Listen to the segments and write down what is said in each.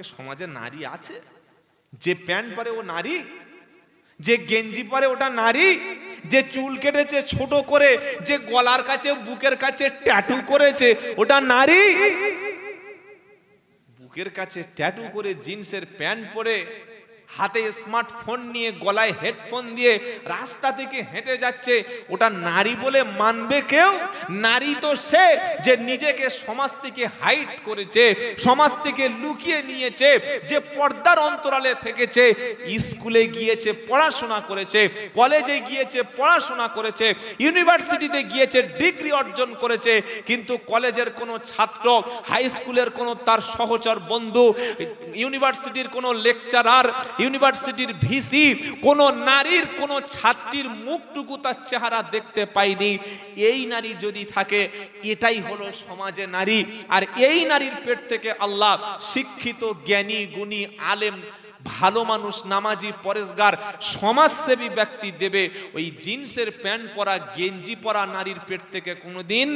সমাজে নারী আছে? যে প্যান্ট পরে ও নারী, যে গেঞ্জি পরে ওটা নারী, যে চুল কেটেছে ছোট করে, যে গলার কাছে বুকের কাছে ট্যাটু করেছে ওটা নারী? বুকের কাছে ট্যাটু করে জিন্সের প্যান্ট পরে হাতে স্মার্টফোন নিয়ে গলায় হেডফোন দিয়ে রাস্তা থেকে হেঁটে যাচ্ছে, ওটা নারী বলে মানবে কেউ? নারী তো সে যে নিজেকে সমাজ থেকে হাইড করেছে, সমাজ থেকে লুকিয়ে নিয়েছে, যে পর্দার অন্তরালে থেকেছে, স্কুলে গিয়েছে পড়াশোনা করেছে, কলেজে গিয়েছে পড়াশোনা করেছে, ইউনিভার্সিটিতে গিয়েছে ডিগ্রি অর্জন করেছে, কিন্তু কলেজের কোনো ছাত্র, হাই স্কুলের কোনো তার সহচর বন্ধু, ইউনিভার্সিটির কোনো লেকচারার, ইউনিভার্সিটির ভিসি কোন নারীর কোন ছাত্রীর মুখটুকু তার চেহারা দেখতে পাইনি। এই নারী যদি থাকে, এটাই হলো সমাজে নারী। আর এই নারীর পেট থেকে আল্লাহ শিক্ষিত, জ্ঞানী, গুণী, আলেম, ভালো মানুষ, নামাজি, পরেশগার, সমাজসেবী ব্যক্তি দেবে। ওই জিন্সের প্যান্ট পরা, গেঞ্জি পরা নারীর পেট থেকে কোনোদিন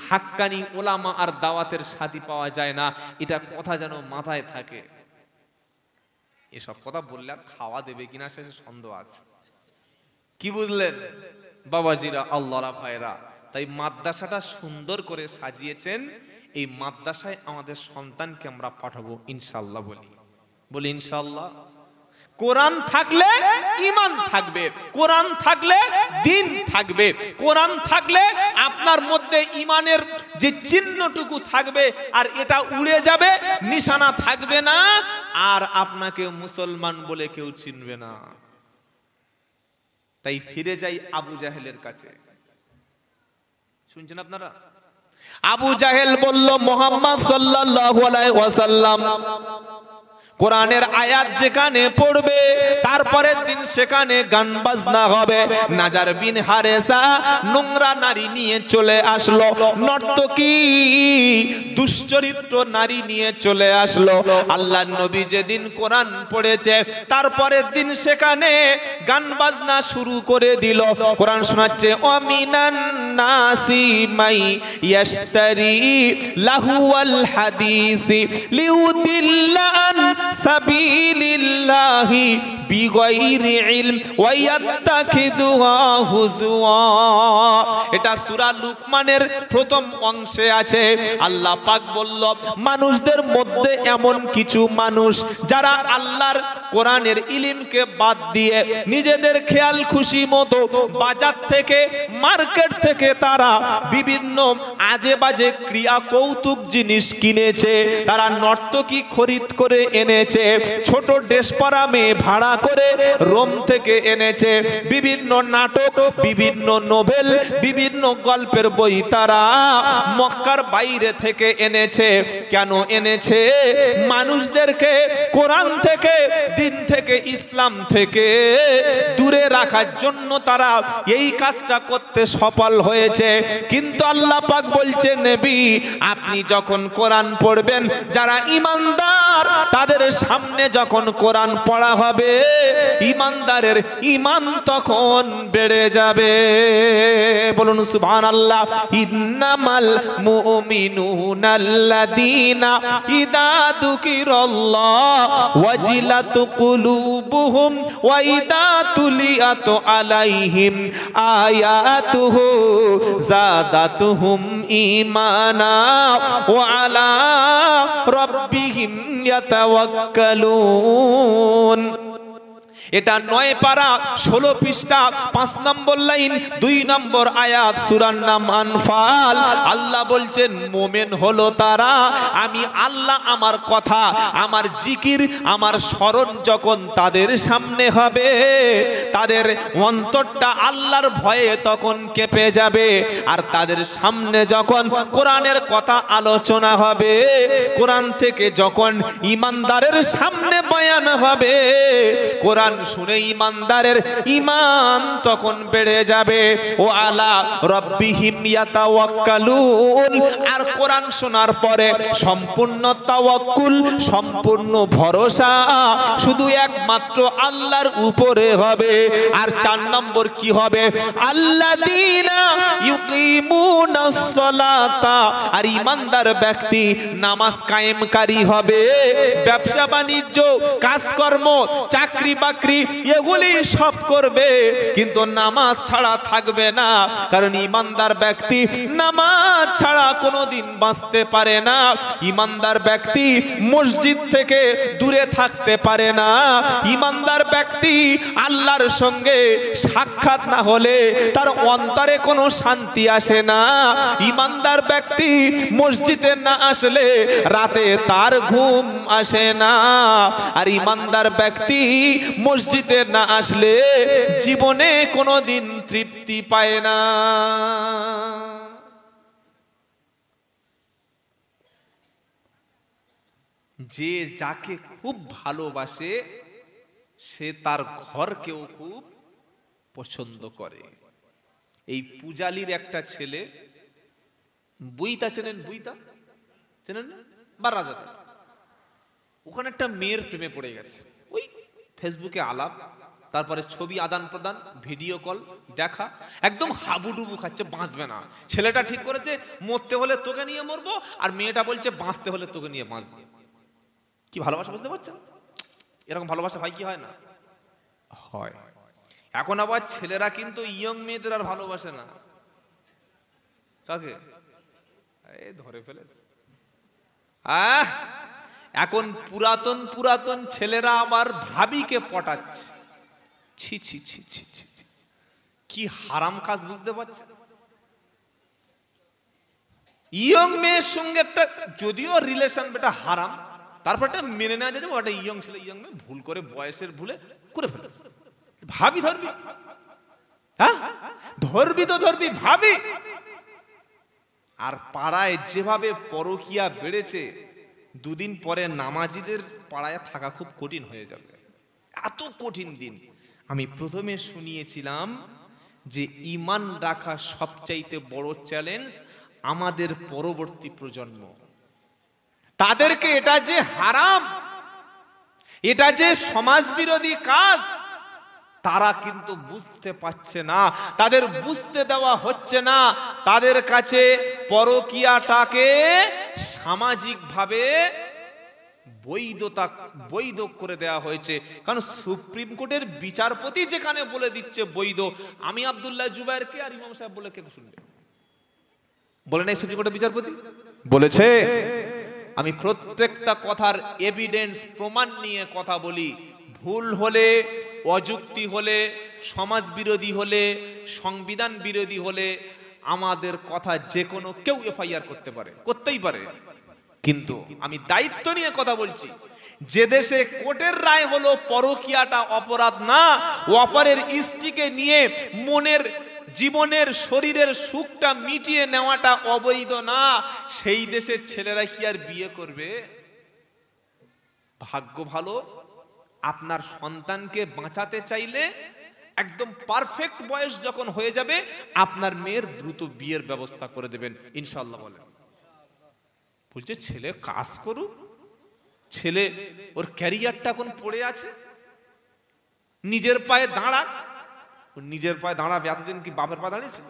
হাক্কানি ওলামা আর দাওয়াতের সাথী পাওয়া যায় না। এটা কথা যেন মাথায় থাকে। এসব কথা বললে আর খাওয়া দেবে কিনা সে সন্দেহ আছে। কি বুঝলেন বাবাজিরা, আল্লাহরা, ভাইরা? তাই মাদ্রাসাটা সুন্দর করে সাজিয়েছেন। এই মাদ্রাসায় আমাদের সন্তানকে আমরা পাঠাবো ইনশাআল্লাহ। বলি ইনশাআল্লাহ। কোরআন থাকলে ঈমান থাকবে, কোরআন থাকলে দ্বীন থাকবে, কোরআন থাকলে আপনার মধ্যে ঈমানের যে চিহ্নটুকু থাকবে আর এটা উড়ে যাবে, নিশানা থাকবে না, আর আপনাকে মুসলমান বলে কেউ চিনবে না। তাই ফিরে যাই আবু জাহেলের কাছে। শুনছেন আপনারা? আবু জাহেল বলল, মুহাম্মদ সাল্লাল্লাহু আলাইহি ওয়াসাল্লাম কোরআনের আয়াত যেখানে পড়বে, তারপরের দিন সেখানে গান বাজনা হবে। নাজার বিন হারেসা নোংরা নারী নিয়ে চলে আসলো, নর্তকী দুশ্চরিত্র নারী নিয়ে চলে আসলো। আল্লাহর নবী যেদিন কোরআন পড়েছে, তারপরের দিন সেখানে গান বাজনা শুরু করে দিল। কোরআন শোনাচ্ছে, অমিনান নাসি মাই ইয়াশতারি লাহুয়াল হাদিসি লিউদিল্লা আন সাবিলিল্লাহি বিগাইরি ইলম ওয়া ইয়াত্তাখিদুহা হুজওয়া। এটা সূরা লুকমানের প্রথম অংশে আছে। আল্লাহ পাক বলল, মানুষদের মধ্যে এমন কিছু মানুষ যারা আল্লাহর কোরআনের ইলমকে বাদ দিয়ে নিজেদের খেয়াল খুশি মতো বাজার থেকে, মার্কেট থেকে তারা বিভিন্ন আজে বাজে ক্রিয়া কৌতুক জিনিস কিনেছে। তারা নর্তকী খরিদ করে এনেছে, ছোট ড্রেস পরা মেয়ে ভাড়া করে রোম থেকে এনেছে, বিভিন্ন নাটক, বিভিন্ন নোবেল, বিভিন্ন গল্পের বই তারা মক্কার বাইরে থেকে এনেছে। কেন এনেছে? মানুষদেরকে কোরআন থেকে, দিন থেকে, ইসলাম থেকে দূরে রাখার জন্য তারা এই কাজটা করতে সফল হয়েছে। কিন্তু আল্লাহ পাক বলছে, নবী আপনি যখন কোরআন পড়বেন, যারা ঈমানদার তাদের সামনে যখন কোরআন পড়া হবে, ঈমানদারের ঈমান তখন বেড়ে যাবে। বলুন সুবহানাল্লাহ। ইন্নামাল মুমিনুনাল্লাযীনা ইযা যুকিরাল্লাহ ওয়াজিলাত কুলুবুহুম ওয়া ইযা তুলিয়াত আলাইহিম আয়াতুহু যাদাতুহুম ঈমানা ওয়া আলা রাব্বিহিম ইয়াতাওয়াক্কালুন। এটা 9 পারা 16 পৃষ্ঠা 5 নম্বর লাইন 2 নম্বর আয়াত, সূরার নাম আনফাল। আল্লাহ বলছেন, মুমিন হলো তারা, আমি আল্লাহ আমার কথা, আমার জিকির, আমার স্মরণ যখন তাদের সামনে হবে, তাদের অন্তরটা আল্লাহর ভয়ে তখন কেঁপে যাবে। আর তাদের সামনে যখন কোরআনের কথা আলোচনা হবে, কোরআন থেকে যখন ঈমানদারের সামনে বয়ান হবে, কোরআন কোরআন শুনে ইমানদারের ঈমান তখন বেড়ে যাবে। ও আলা রাব্বিহিম ইয়াতাওয়াক্কালুন। আর কোরআন শোনার পরে সম্পূর্ণ তাওয়াক্কুল, সম্পূর্ণ ভরসা শুধু একমাত্র আল্লাহর উপরে হবে। আর 4 নম্বর কি হবে? আল্লাযীনা ইউকিমুনাস সালাতা। আর ইমানদার ব্যক্তি নামাজ কায়েমকারী হবে। ব্যবসা বাণিজ্য, কাজকর্ম, চাকরি বাকরি এগুলি সব করবে, কিন্তু নামাজ ছাড়া থাকবে না। কারণ ইমানদার ব্যক্তি নামাজ ছাড়া কোনোদিন বাঁচতে পারে না। ইমানদার ব্যক্তি মসজিদ থেকে দূরে থাকতে পারে না। ইমানদার ব্যক্তি আল্লাহর সঙ্গে সাক্ষাৎ না হলে তার অন্তরে কোনো শান্তি আসে না। ইমানদার ব্যক্তি মসজিদে না আসলে রাতে তার ঘুম আসে না। আর ইমানদার ব্যক্তি মসজিদে না আসলে জীবনে কোনোদিন তৃপ্তি পায় না। যে যাকে খুব ভালোবাসে সে তার ঘরকেও খুব পছন্দ করে। এই পূজালির একটা ছেলে, বুইতা চেনেন? বুইতা চেনেন না? বা রাজা, ওখানে একটা মেয়ের প্রেমে পড়ে গেছে। ওই ফেসবুকে আলাপ, তারপরে ছবি আদান প্রদান, ভিডিও কল, দেখা, একদম হাবুডুবু খাচ্ছে, বাঁচবে না। ছেলেটা ঠিক করেছে মরতে হলে তোকে নিয়ে মরবো, আর মেয়েটা বলছে বাঁচতে হলে তোকে নিয়ে বাঁচবো। কি ভালোবাসা বুঝতে পারছেন? এরকম ভালোবাসা হয় কি হয় না? হয়। এখন আবার ছেলেরা কিন্তু ইয়ং মেয়েদের আর ভালোবাসে না। কাকে? এই ধরে ফেলেছে। এখন পুরাতন পুরাতন ছেলেরা আবার ভাবিকে পটাচ্ছে। ছি ছি ছি ছি ছি, কি হারাম কাজ বুঝতে পারছেন? ইয়ং মেয়ের সঙ্গে একটা যদিও রিলেশন বেটা হারাম, তারপর একটা মেনে নেওয়া যায় ওটা ইয়ং ছেলে ইয়ং মেয়ে ভুল করে বয়সের ভুলে করে ফেলেছে। ভাবি ধরবি? হ্যাঁ ধরবি তো ধরবি ভাবি। আর পাড়ায় যেভাবে পরকীয়া বেড়েছে, দুদিন পরে নামাজিদের পাড়ায় থাকা খুব কঠিন হয়ে যাবে। এত কঠিন দিন। আমি প্রথমে শুনিয়েছিলাম যে ঈমান রাখা সবচাইতে বড় চ্যালেঞ্জ আমাদের পরবর্তী প্রজন্ম। তাদেরকে এটা যে হারাম, এটা যে সমাজ বিরোধী কাজ, তারা কিন্তু বুঝতে পারছে না, তাদের বুঝতে দেওয়া হচ্ছে না। তাদের কাছে পরকীয়াটাকে সামাজিকভাবে বৈধ করে দেওয়া হয়েছে। কারণ সুপ্রিম কোর্টের বিচারপতি যেখানে বলে দিচ্ছে বৈধ, আমি আব্দুল্লাহ জুবায়েরকে আর ইমাম সাহেব বলে কে শুনবে? বলে নাই সুপ্রিম কোর্টের বিচারপতি? বলেছে। আমি প্রত্যেকটা কথার এভিডেন্স প্রমাণ নিয়ে কথা বলি। ভুল হলে, অযুক্তি হলে, সমাজ বিরোধী হলে, সংবিধান বিরোধী হলে আমাদের কথা যে কোনো কেউ এফআইআর করতে পারে, করতেই পারে। কিন্তু আমি দায়িত্ব নিয়ে কথা বলছি, যে দেশে কোর্টের রায় হলো পরকীয়াটা অপরাধ না, অপরের স্ত্রীকে নিয়ে মনের, জীবনের, শরীরের সুখটা মিটিয়ে নেওয়াটা অবৈধ না, সেই দেশের ছেলেরা কি আর বিয়ে করবে? ভাগ্য ভালো, আপনার সন্তানকে বাঁচাতে চাইলে একদম পারফেক্ট বয়স যখন হয়ে যাবে, আপনার মেয়ের দ্রুত বিয়ের ব্যবস্থা করে দেবেন ইনশাআল্লাহ। বলেন বলছে ছেলে কাজ করুক, ছেলে ওর ক্যারিয়ারটা এখন পড়ে আছে, নিজের পায়ে দাঁড়াক। নিজের পায়ে দাঁড়াবে, এতদিন কি বাপের পায়ে দাঁড়িয়েছিল?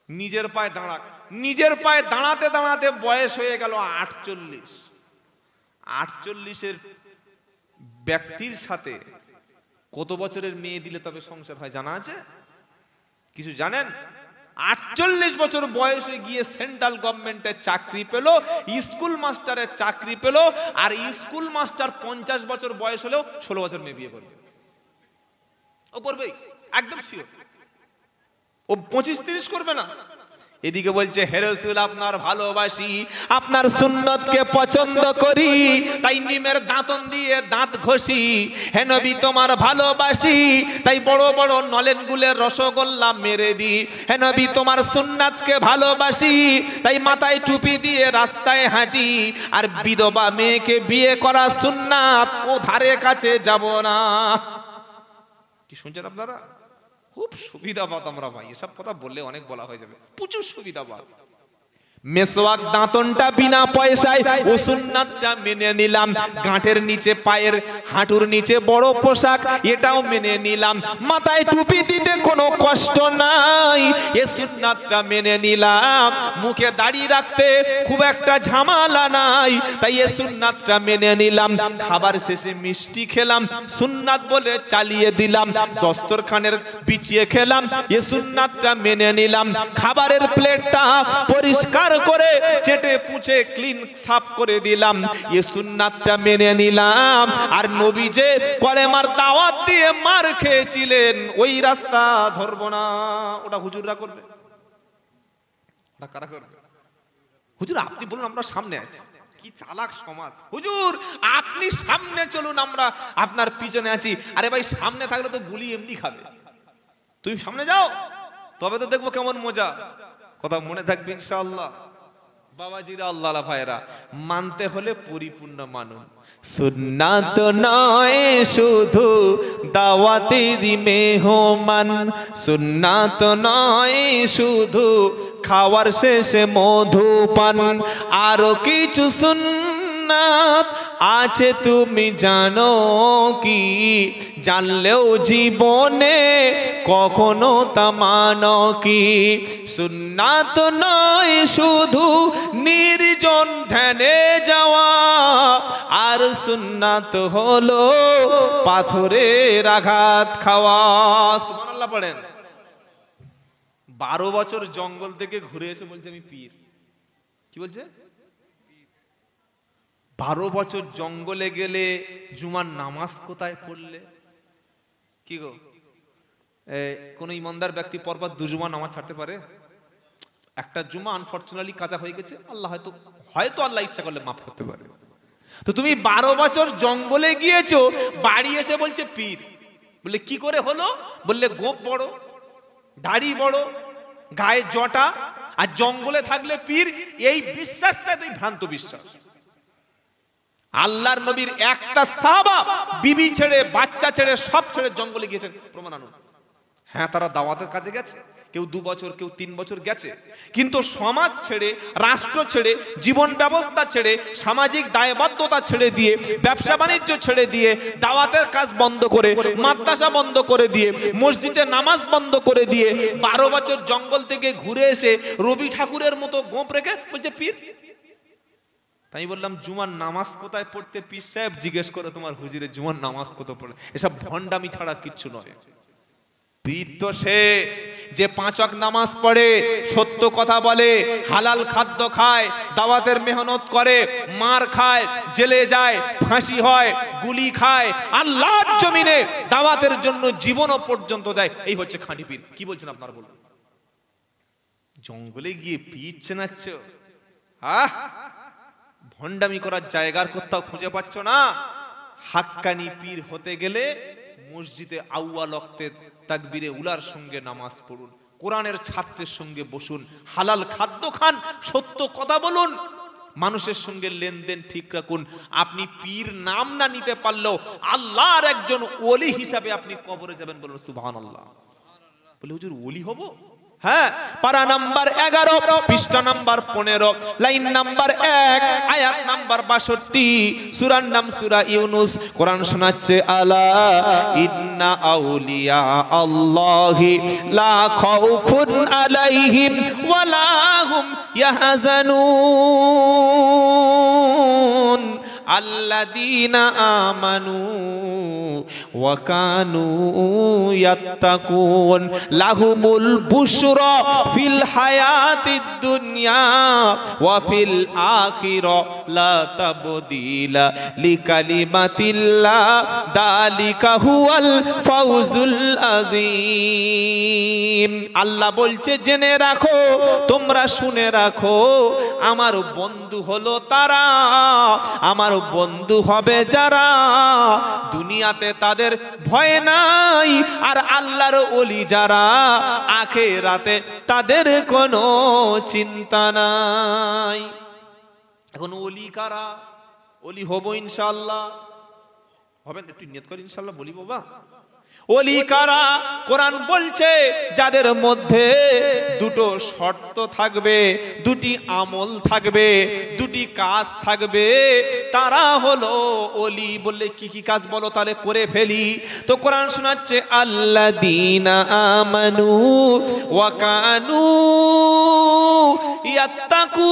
নিজের পায়ে দাঁড়াক। নিজের পায়ে দাঁড়াতে দাঁড়াতে বয়স হয়ে গেল 48। 48-এর ব্যক্তির সাথে কত বছরের মেয়ে দিলে তবে সংসার হয় জানা আছে? কিছু জানেন? 48 বছর বয়সে গিয়ে সেন্ট্রাল গভর্নমেন্টের চাকরি পেল, স্কুল মাস্টারের চাকরি পেল। আর স্কুল মাস্টার 50 বছর বয়স হলেও 16 বছর মেয়ে বিয়ে করবে। ও করবেই, একদম শিওর। ও 25-30 করবে না। এদিকে বলছে হে রাসূল আপনার ভালোবাসি, আপনার সুন্নতকে পছন্দ করি, তাই নিমের দাঁতন দিয়ে দাঁত ঘষি। হে নবী তোমার ভালোবাসি, তাই বড় বড় নলেন গুলের রসগোল্লা মেরে দি। হে নবী তোমার সুন্নাতকে ভালোবাসি, তাই মাথায় টুপি দিয়ে রাস্তায় হাঁটি। আর বিধবা মেয়েকে বিয়ে করা সুন্নাত, ও ধারে কাছে যাব না। কি শুনছেন আপনারা? খুব সুবিধাবাদ আমরা ভাই, এসব কথা বললে অনেক বলা হয়ে যাবে, প্রচুর সুবিধাবাদ। মেসওয়াক দাঁতনটা বিনা পয়সায়, ও সুন্নাতটা মেনে নিলাম। গাঁটের নিচে পায়ের হাঁটুর নিচে বড় পোশাক, এটাও মেনে নিলাম। মাথায় টুপি দিতে কোনো কষ্ট নাই, এ সুন্নাতটা মেনে নিলাম। মুখে দাড়ি রাখতে খুব একটা ঝামেলা নাই, তাই এ সুন্নাতটা মেনে নিলাম। খাবার শেষে মিষ্টি খেলাম, সুন্নাত বলে চালিয়ে দিলাম। দস্তরখানের বিছিয়ে খেলাম, এ সুন্নাতটা মেনে নিলাম। খাবারের প্লেটটা পরিষ্কার করে চেটে পুছে ক্লিন সাফ করে দিলাম, এ সুন্নাতটা মেনে নিলাম। আর নবী যে কলেমার দাওয়াত দিয়ে মার খেয়েছিলেন, ওই রাস্তা ধরবো না। ওটা হুজুররা করবে, ওটা কারা করবে? হুজুর আপনি বলুন, আমরা সামনে আছি। কি চালাক সমাজ! হুজুর আপনি সামনে চলুন, আমরা আপনার পিছনে আছি। আরে ভাই সামনে থাকলে তো গুলি এমনি খাবে, তুমি সামনে যাও, তবে তো দেখবো কেমন মজা। কথা মনে থাকবে ইনশাআল্লাহ। বাবাজিরা, আল্লাহ ভাইরা, মানতে হলে পরিপূর্ণ মানুন। সুন্নাত নয় শুধু দাওয়াতেরই মেহমান, সুন্নাত নয় শুধু খাওয়ার শেষে মধুপান, আরো কিছু সুন্নাত আছে তুমি জানো কি? জানলেও জীবনে কখনো তা মানো কি? সুন্নাত নয় শুধু নির্জন ধ্যানে যাওয়া, আর সুন্নাত হলো পাথরের আঘাত খাওয়া। সুবহানাল্লাহ পড়েন। 12 বছর জঙ্গল থেকে ঘুরে এসে বলছে আমি পীর। কি বলছে? 12 বছর জঙ্গলে গেলে জুমার নামাজ কোথায় পড়লে? কি গো, কোন ইমানদার ব্যক্তি পরপর 2 জুমা নামাজ ছাড়তে পারে? একটা জুমা আনফরচুনেটলি কাজা হয়ে গেছে, আল্লাহ হয়তো আল্লাহ ইচ্ছা করলে মাফ করতে পারে। তো তুমি 12 বছর জঙ্গলে গিয়েছো, বাড়ি এসে বলছে পীর। বলে কি করে হলো? বললে গোপ বড়, দাড়ি বড়, গায়ে জটা, আর জঙ্গলে থাকলে পীর। এই বিশ্বাসটা তুই ভ্রান্ত বিশ্বাস। আল্লাহর নবীর একটা সাহাবা বিবি ছেড়ে, বাচ্চা ছেড়ে, সব ছেড়ে জঙ্গলে গিয়েছেন, প্রমাণ আনুন। হ্যাঁ, তারা দাওয়াতের কাজে গেছে, কেউ 2 বছর, কেউ 3 বছর গেছে, কিন্তু সমাজ ছেড়ে, রাষ্ট্র ছেড়ে, জীবন ব্যবস্থা ছেড়ে, সামাজিক দায়বদ্ধতা ছেড়ে দিয়ে, ব্যবসা বাণিজ্য ছেড়ে দিয়ে, দাওয়াতের কাজ বন্ধ করে, মাদ্রাসা বন্ধ করে দিয়ে, মসজিদে নামাজ বন্ধ করে দিয়ে 12 বছর জঙ্গল থেকে ঘুরে এসে রবি ঠাকুরের মতো গোঁপ রেখে বলছে পীর। তাই বললাম জুমার নামাজ কোথায় পড়তে পীর সাহেব জিজ্ঞেস করে তোমার হুজুরে জুমার নামাজ কোথায় পড়ে। এসব ভণ্ডামি ছাড়া কিচ্ছু নয়। পীর তো সে যে 5 ওয়াক্ত নামাজ পড়ে, সত্য কথা বলে, হালাল খাদ্য খায়, দাওয়াতের মেহনত করে, মার খায়, জেলে যায়, ফাঁসি হয়, গুলি খায়, আল্লাহর জমিনে দাওয়াতের জন্য জীবনও পর্যন্ত দেয়। এই হচ্ছে খাঁটি পীর। কি বলছেন আপনারা বলুন? জঙ্গলে গিয়ে পীর চেনাচ্ছ? ভণ্ডামি করার জায়গার কোথাও খুঁজে পাচ্ছ না? হাক্কানি পীর হতে গেলে মসজিদে আউয়াল ওয়াক্তে তাকবীরে উলার সঙ্গে নামাজ পড়ুন, কোরআনের ছাত্রের সঙ্গে বসুন, হালাল খাদ্য খান, সত্য কথা বলুন, মানুষের সঙ্গে লেনদেন ঠিক রাখুন। আপনি পীর নাম না নিতে পারলেও আল্লাহর একজন ওলি হিসাবে আপনি কবরে যাবেন। বলুন সুবহানাল্লাহ। বলে হুজুর ওলি হব? হ্যাঁ, পারা নাম্বার 11, পৃষ্ঠা নাম্বার 15, লাইন নাম্বার 1, আয়াত নাম্বার 62, সূরার নাম সূরা ইউনুস। কোরআন শোনাচ্ছে, আলা ইন্না আউলিয়া আল্লাহি লা খাউফুন আলাইহিম ওয়ালা হুম ইয়াহজানুন আল্লাযীনা আমানু ওয়া কানু ইয়াত্তাকুন লাহুমুল বুশরা ফিল হায়াতিদ দুনিয়া ওয়া ফিল আখিরা লা তাবদীলা লিকালিমাতিল্লাহ যালিকা হুয়াল ফাউজুল আযীম। আল্লাহ বলছে জেনে রাখো, তোমরা শুনে রাখো, আমার বন্ধু হলো তারা, আমার বন্ধু হবে যারা দুনিয়াতে তাদের ভয় নাই, আর আল্লাহর ওলি যারা আখিরাতে তাদের কোনো চিন্তা নাই। এখন ওলি কারা? ওলি হব ইনশাআল্লাহ। হবেন? একটু নিয়ত করে ইনশাআল্লাহ বলি বাবা। ওলি কারা? কোরআন বলছে যাদের মধ্যে দুটো শর্ত থাকবে, দুটি আমল থাকবে, দুটি কাজ থাকবে, তারা হলো ওলি। বললে কি কি কাজ বলো, তাহলে করে ফেলি। তো কোরআন শোনাচ্ছে আল্লাযীনা আমানু ওয়া কানু ইয়াত্তাকুন।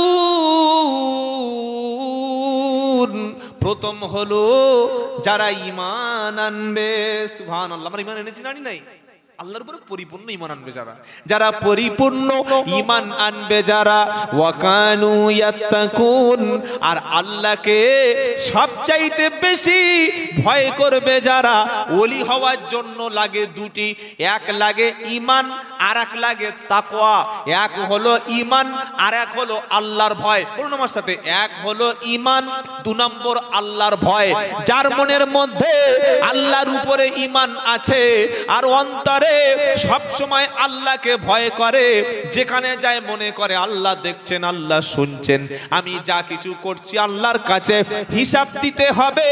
প্রথম হলো যারা ঈমান আনবে। সুবহানাল্লাহ। আমরা ঈমান এনেছি না নাই? আল্লাহর উপরে পরিপূর্ণ ঈমান আনবে যারা, যারা পরিপূর্ণ ঈমান আনবে যারা, ওয়া কানু ইয়াত্তাকুন, আর আল্লাহকে সবচাইতে বেশি ভয় করবে যারা। ওলি হওয়ার জন্য লাগে দুটি, এক লাগে ঈমান আর এক লাগে তাকওয়া। এক হলো ঈমান আর এক হলো আল্লাহর ভয়। বলুন আমার সাথে, এক হলো ঈমান, দু নম্বর আল্লাহর ভয়। যার মনের মধ্যে আল্লাহর উপরে ঈমান আছে আর অন্তরে সব সময় আল্লাহকে ভয় করে, যেখানে যায় মনে করে আল্লাহ দেখছেন, আল্লাহ শুনছেন, আমি যা কিছু করছি আল্লাহর কাছে হিসাব দিতে হবে,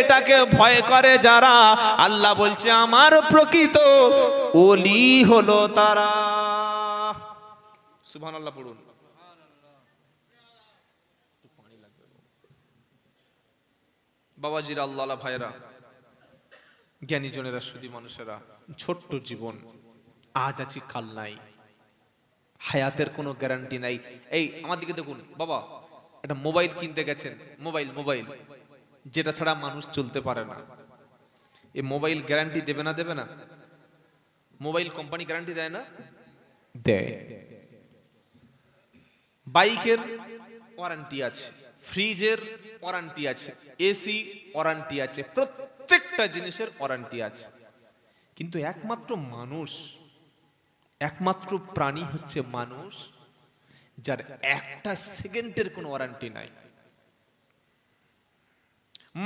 এটাকে ভয় করে যারা, আল্লাহ বলছে আমার প্রকৃত ওলি হলো তারা। সুবহানাল্লাহ পড়ুন। বাবাজিরা, আল্লাহ ভাইরা, জ্ঞানী জনেরা, সুধী মানুষেরা, ছোট্ট জীবন, আজ আছি কাল নাই, হায়াতের কোনো গ্যারান্টি নাই। এই আমার দিকে দেখুন বাবা, একটা মোবাইল কিনতে গেছেন, মোবাইল যেটা ছাড়া মানুষ চলতে পারে না। এই মোবাইল গ্যারান্টি দেবে না? দেবে না? মোবাইল কোম্পানি গ্যারান্টি দেয় না? দেয়। বাইকের ওয়ারেন্টি আছে, ফ্রিজের ওয়ারেন্টি আছে, এসি ওয়ারেন্টি আছে, প্রত্যেকটা জিনিসের ওয়ারেন্টি আছে। কিন্তু একমাত্র প্রাণী হচ্ছে মানুষ, যার একটা সেকেন্ডের কোনো ওয়ারেন্টি নাই।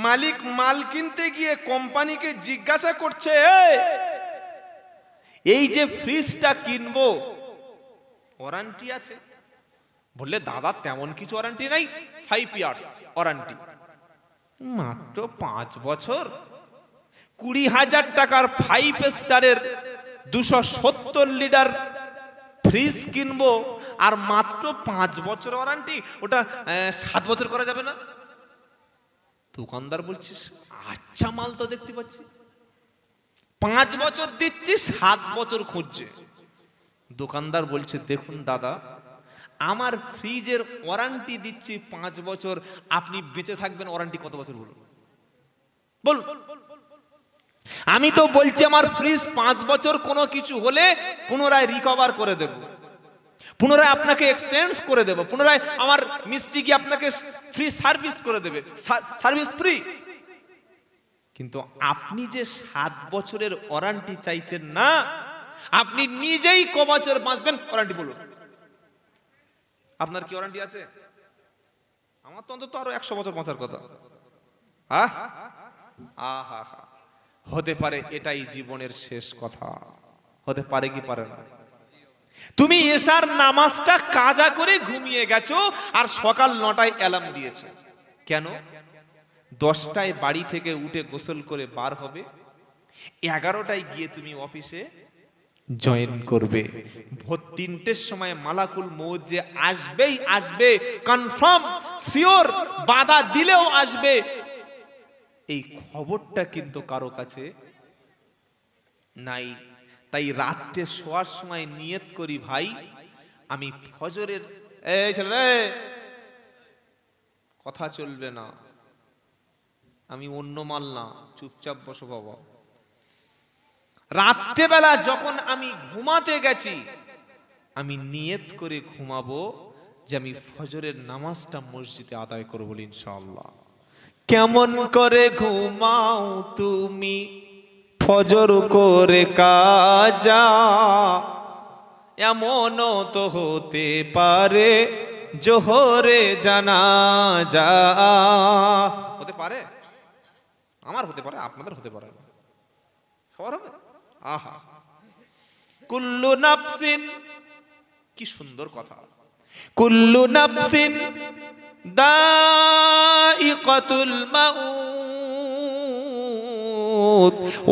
মালিক মাল কিনতে গিয়ে কোম্পানিকে জিজ্ঞাসা করছে, এই যে ফ্রিজটা কিনবো ওয়ারেন্টি আছে? বললে দাদা তেমন কিছু ওয়ারেন্টি নাই, 5 ইয়ার্স ওয়ারেন্টি। মাত্র 5 বছর, 20,000 টাকার 5 স্টারের 270 লিটার ফ্রিজ কিনবো আর মাত্র 5 বছর ওয়ারেন্টি, ওটা 7 বছর করা যাবে না? দোকানদার বলছিস আচ্ছা মাল তো দেখতে পাচ্ছি, 5 বছর দিচ্ছি, 7 বছর খুঁজছে। দোকানদার বলছে দেখুন দাদা, আমার ফ্রিজের ওয়ারেন্টি দিচ্ছি 5 বছর, আপনি বেঁচে থাকবেন ওয়ারেন্টি কত বছর বলুন? বলুন। আমি তো বলছি আমার ফ্রিজ 5 বছর কোনো কিছু হলে পুনরায় রিকভার করে দেব, পুনরায় আপনাকে এক্সচেঞ্জ করে দেব, পুনরায় আমার মিস্ত্রি কি আপনাকে ফ্রি সার্ভিস করে দেবে, সার্ভিস ফ্রি। কিন্তু আপনি যে 7 বছরের ওয়ারেন্টি চাইছেন না, আপনি নিজেই ক বছর বাঁচবেন ওয়ারেন্টি বলুন? আপনার কি ওয়ারেন্টি আছে? আমার তো অন্তত আরো 100 বছর বাঁচার কথা। হতে পারে এটাই জীবনের শেষ কথা, হতে পারে কি পারে না? তুমি এশার নামাজটা কাজা করে ঘুমিয়ে গেছো আর সকাল 9টায় অ্যালার্ম দিয়েছো, কেন? 10টায় বাড়ি থেকে উঠে গোসল করে বার হবে, 11টায় গিয়ে তুমি অফিসে জয়েন করবে, ভোর 3টের সময় মালাকুল মউত যে আসবেই আসবে, কনফার্ম শিওর, বাধা দিলেও আসবে, এই খবরটা কিন্তু কারো কাছে নাই। তাই রাতে শোয়ার সময় নিয়ত করি, ভাই আমি ফজরের, এই ছেলে কথা চলবে না, আমি অন্য মাল না, চুপচাপ বসো বাবা। রাত্রেবেলা যখন আমি ঘুমাতে গেছি, আমি নিয়ত করে ঘুমাবো যে আমি ফজরের নামাজটা মসজিদে আদায় করবো ইনশাআল্লাহ। কেমন করে ঘুমাও তুমি ফজর করে কাজা, এমনও তো হতে পারে জোহরে জানাজা। হতে পারে, আমার হতে পারে, আপনাদের হতে পারে না, সবার হবে। আহা, কুল্লু নাফসিন, কি সুন্দর কথা, কুল্লু নাফসিন দাইকাতুল মাউত,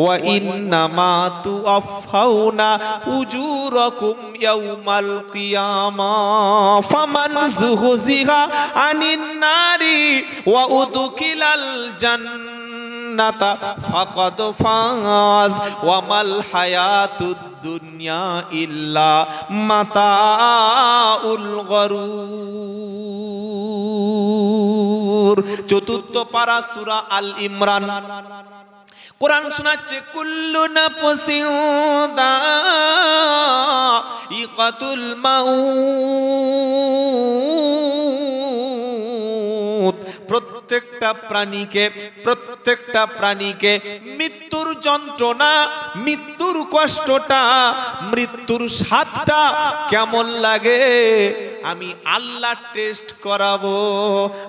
ওয়া ইন্নামা তুআফাউনা উজুরাকুম ইয়াউমাল কিয়ামাহ ফামান যুহজিহা আনিন নারি ওয়া উদখিলাল জান্নাতা ফাকাদ ফাজ ওয়া মাল হায়াতুদ দুনিয়া ইল্লা মাতাউল গরুর। চতুর্থ পারা সূরা আল ইমরান। কোরআন শোনাচ্ছে কুল্লু নাফসিন যায়িকাতুল মাউত। প্রত্যেকটা প্রাণীকে মৃত্যুর যন্ত্রণা, মৃত্যুর কষ্টটা, মৃত্যুর স্বাদটা কেমন লাগে আমি আল্লাহ টেস্ট করাবো।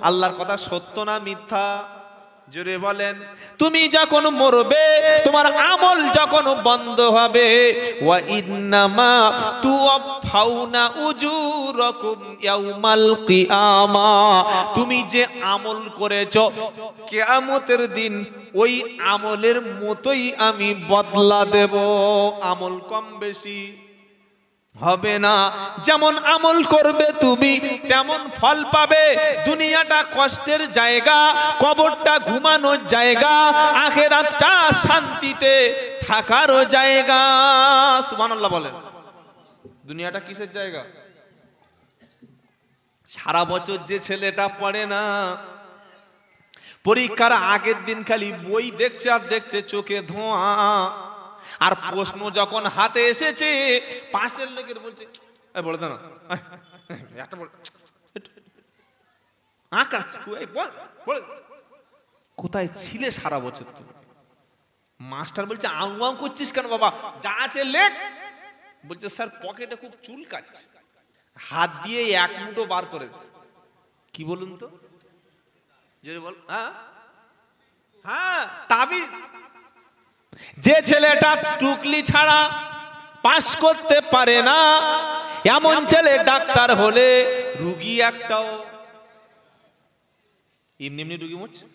আল্লাহর কথা সত্য না মিথ্যা? জোরে বলেন। তুমি যখন মরবে, তোমার আমল যখন বন্ধ হবে, ওয়া ইন্নামা তুওয়াফাউনা উজুরাকুম ইয়াউমাল কিয়ামাহ। তুমি যে আমল করেছো কিয়ামতের দিন ওই আমলের মতোই আমি বদলা দেব। আমল কম বেশি হবে না। যেমন আমল করবে তুমি তেমন ফল পাবে। দুনিয়াটা কষ্টের জায়গা, কবরটা ঘুমানোর জায়গা, আখিরাতটা শান্তিতে থাকারও জায়গা। সুবহানাল্লাহ বলেন। দুনিয়াটা কিসের জায়গা? সারা বছর যে ছেলেটা পড়ে না, পরীক্ষার আগের দিন খালি বই দেখছে আর দেখছে, চোখে ধোঁয়া। আর প্রশ্ন যখন হাতে এসেছে, পাশের লোকের বলছে বলে না কোথায় ছিলে সারা বছর তুমি? মাস্টার বলছে আউ আউ করছিস কেন বাবা, যা আছে লেখ। বলছে স্যার পকেটে খুব চুল কাটছে। হাত দিয়ে এক মুঠো বার করেছে। কি বলুন তো? যদি বল হ্যাঁ তাবিজ। যে ছেলেটা টুকলি ছাড়া পাস করতে পারে না, এমন ছেলে ডাক্তার হলে রুগী একটাও এমনি এমনি রুগী মরছে।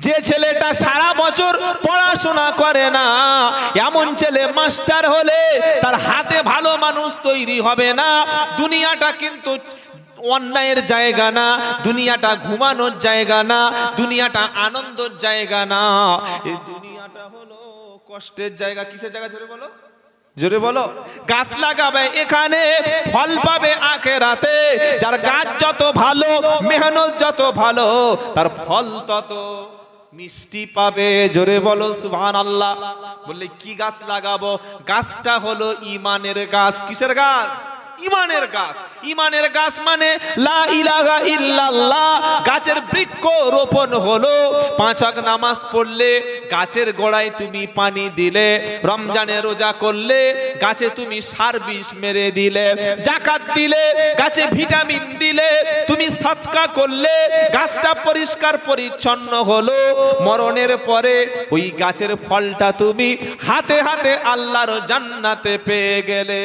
যে ছেলেটা সারা বছর পড়াশোনা করে না, এমন ছেলে মাস্টার হলে তার হাতে ভালো মানুষ তৈরি হবে না। দুনিয়াটা কিন্তু অন্যায়ের জায়গা না, দুনিয়াটা ঘুমানোর জায়গা না, দুনিয়াটা আনন্দের জায়গা না। এই দুনিয়াটা হলো কষ্টের জায়গা। কিসের জায়গা? জোরে বলো, জোরে বলো। গাছ লাগাবে এখানে, ফল পাবে আখিরাতে। যার গাছ যত ভালো, মেহনত যত ভালো, তার ফল তত মিষ্টি পাবে। জোরে বলো সুবহানাল্লাহ। বললে কি গাছ লাগাবো? গাছটা হলো ঈমানের গাছ। কিসের গাছ? ঈমানের গাছ। ঈমানের গাছ মানে লা ইলাহা ইল্লাল্লাহ। গাছের বৃক্ষ রোপণ হলো। 5 ওয়াক্ত নামাজ পড়লে গাছের গোড়ায় তুমি পানি দিলে, রমজানে রোজা করলে গাছে তুমি সার বিষ মেরে দিলে, যাকাত দিলে গাছে ভিটামিন দিলে, তুমি সাদকা করলে গাছটা পরিষ্কার পরিচ্ছন্ন হলো। মরণের পরে ওই গাছের ফলটা তুমি হাতে হাতে আল্লাহর জান্নাতে পেয়ে গেলে।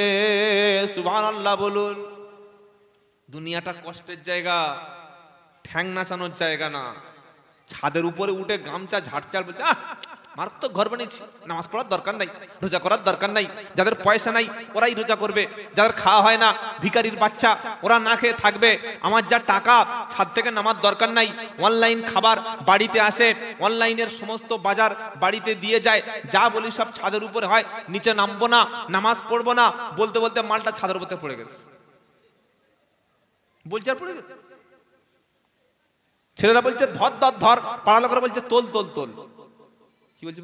সুবহানাল্লাহ বলুন। দুনিয়াটা কষ্টের জায়গা, ঠ্যাং নাচানোর জায়গা না। ছাদের উপরে উঠে গামছা ঝাড়চাল বলছে মারাত্মক ঘর বানিয়েছি, নামাজ পড়ার দরকার নাই, রোজা করার দরকার নাই। যাদের পয়সা নাই ওরাই রোজা করবে, যাদের খাওয়া হয় না, ভিখারির বাচ্চা, ওরা না খেয়ে থাকবে। আমার যা টাকা, ছাদ থেকে নামার দরকার নাই। অনলাইন খাবার বাড়িতে আসে, অনলাইনের সমস্ত বাজার বাড়িতে দিয়ে যায়। যা বলি সব ছাদের উপরে হয়। নিচে নামবো না, নামাজ পড়বো না, বলতে বলতে মালটা ছাদের উপরে পড়ে গেছে। বলছে আর পড়ে গেছে। ছেলেরা বলছে ধর ধর ধর, পাড়া লোকেরা বলছে তোল তোল তোল। কি বলছি?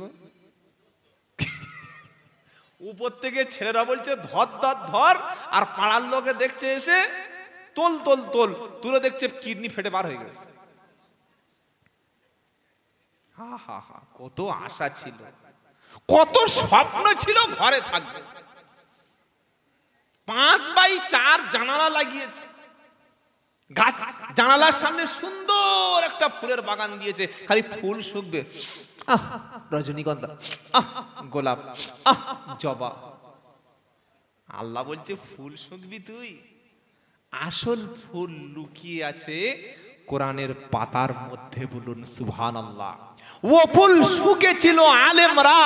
উপর থেকে ছেলেরা বলছে ধর ধর ধর, আর পাড়ার লোকে দেখছে এসে তোল তোল তোল, তুলে দেখছে কিডনি ফেটে বার হয়ে গেছে। হা হা হা, কত আশা ছিল, কত স্বপ্ন ছিল ঘরে থাকবে। 5x4 জানালা লাগিয়েছে। জানালার সামনে সুন্দর একটা ফুলের বাগান দিয়েছে, খালি ফুল শুকবে। রজনীগন্ধা, গোলাপ, জবা। আল্লাহ বলছে ফুল শুকবি তুই, আসল ফুল লুকিয়ে আছে কোরআনের পাতার মধ্যে, বলুন সুবহানাল্লাহ। ওপুল সুকে ছিল আলেমরা,